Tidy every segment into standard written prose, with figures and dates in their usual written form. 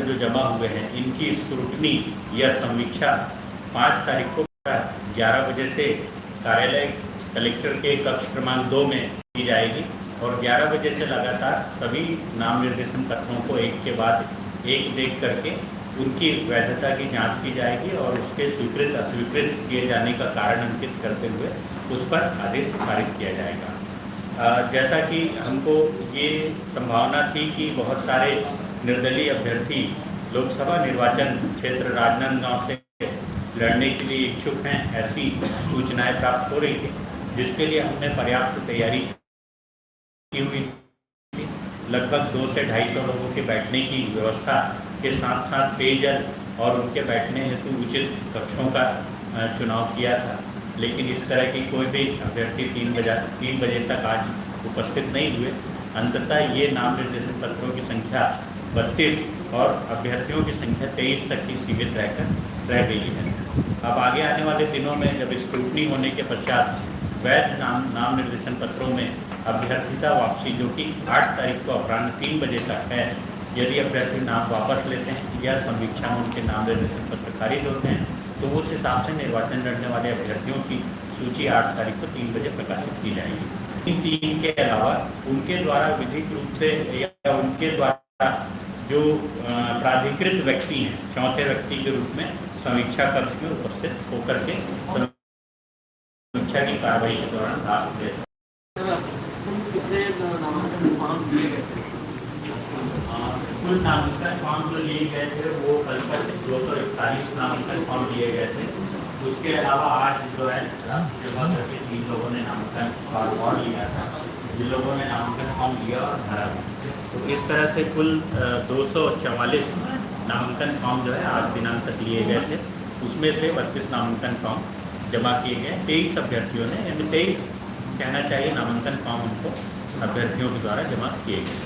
जो जमा हुए हैं इनकी स्क्रूटनी या समीक्षा 5 तारीख को 11 बजे से कार्यालय कलेक्टर के कक्ष क्रमांक 2 में की जाएगी और 11 बजे से लगातार सभी नाम निर्देशन पत्रों को एक के बाद एक देख करके उनकी वैधता की जांच की जाएगी और उसके स्वीकृत अस्वीकृत किए जाने का कारण अंकित करते हुए उस पर आदेश पारित किया जाएगा। जैसा कि हमको ये संभावना थी कि बहुत सारे निर्दलीय अभ्यर्थी लोकसभा निर्वाचन क्षेत्र राजनांदगांव से लड़ने के लिए इच्छुक हैं, ऐसी सूचनाएं प्राप्त हो रही थी, जिसके लिए हमने पर्याप्त तैयारी की हुई थी। लगभग 200 से 250 लोगों के बैठने की व्यवस्था के साथ साथ पेयजल और उनके बैठने हेतु उचित कक्षों का चुनाव किया था। लेकिन इस तरह की कोई भी अभ्यर्थी 3 बजे तक आज उपस्थित नहीं हुए। अंततः ये नाम निर्देशन पत्रों की संख्या 32 और अभ्यर्थियों की संख्या 23 तक ही सीमित रह गई है। अब आगे आने वाले दिनों में जब स्क्रूटनी होने के पश्चात वैध नाम निर्देशन पत्रों में अभ्यर्थिता वापसी, जो कि 8 तारीख को अपराह्न 3 बजे तक है, यदि अभ्यर्थी नाम वापस लेते हैं या समीक्षा में उनके नाम निर्देशन पत्र खारिज होते हैं तो उस हिसाब से निर्वाचन लड़ने वाले अभ्यर्थियों की सूची 8 तारीख को 3 बजे प्रकाशित की जाएगी। इन 3 के अलावा उनके द्वारा विधिक रूप से या उनके द्वारा जो प्राधिकृत व्यक्ति हैं, चौथे व्यक्ति के रूप में समीक्षा कक्ष में उपस्थित होकर के समीक्षा की कार्रवाई के दौरान भाग ले कुल नामांकन फॉर्म जो लिए गए थे वो कल तक 241 नामांकन फॉर्म लिए गए थे। उसके अलावा आज जो है जमा करके 3 लोगों ने नामांकन फॉर्म और लिया था, जिन लोगों ने नामांकन फॉर्म लिया और भरा। तो इस तरह से कुल 244 नामांकन फॉर्म जो है आज दिनांक तक लिए गए थे। उसमें से 32 नामांकन फॉर्म जमा किए गए। 23 अभ्यर्थियों ने, यानी 23 कहना चाहिए, नामांकन फॉर्म उनको अभ्यर्थियों के द्वारा जमा किए गए।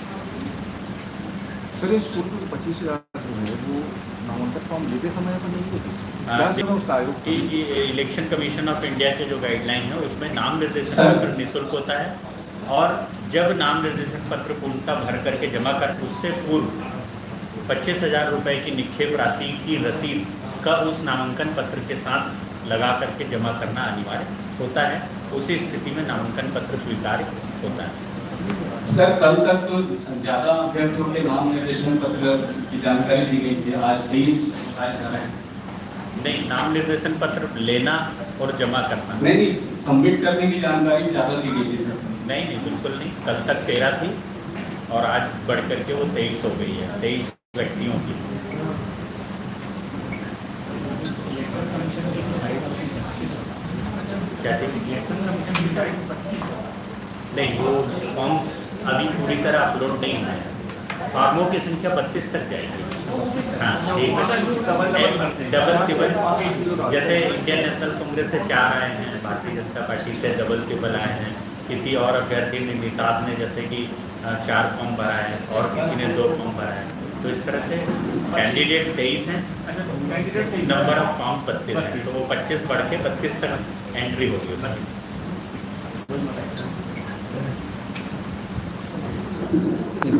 सर ये शुल्क 25,000 है वो नामांकन फॉर्म लेते समय तो नहीं होती? इलेक्शन कमीशन ऑफ इंडिया के जो गाइडलाइन है उसमें नाम निर्देशन पत्र निःशुल्क होता है और जब नाम निर्देशन पत्र पूर्णतः भर करके जमा कर उससे पूर्व 25,000 रुपये की निक्षेप राशि की रसीद का उस नामांकन पत्र के साथ लगा करके जमा करना अनिवार्य होता है। उसी स्थिति में नामांकन पत्र स्वीकार्य होता है। सर कल तक तो ज्यादा अभ्यर्थियों के नाम निर्देशन पत्र की जानकारी दी गई थी, आज 23 नहीं, नाम निर्देशन पत्र लेना और जमा करना नहीं, सबमिट करने की जानकारी ज्यादा दी गई थी सर। नहीं, बिल्कुल नहीं। कल तक 13 थी और आज बढ़ करके वो 23 हो गई है, 23 व्यक्तियों की। नहीं, वो फॉर्म अभी पूरी तरह अपलोड नहीं हुआ है। फॉर्मों की संख्या 32 तक जाएगी। हाँ, ठीक है। डबल टिबल, जैसे इंडियन नेशनल कांग्रेस से 4 आए हैं, भारतीय जनता पार्टी से डबल टिबल आए हैं, किसी और अभ्यर्थी ने निषाद ने जैसे कि 4 फॉर्म भरा है और किसी ने 2 फॉर्म भरा है। तो इस तरह से कैंडिडेट 23 हैं, नंबर ऑफ फॉर्म 32 है, तो वो 25 बढ़ के 32 तक एंट्री होगी।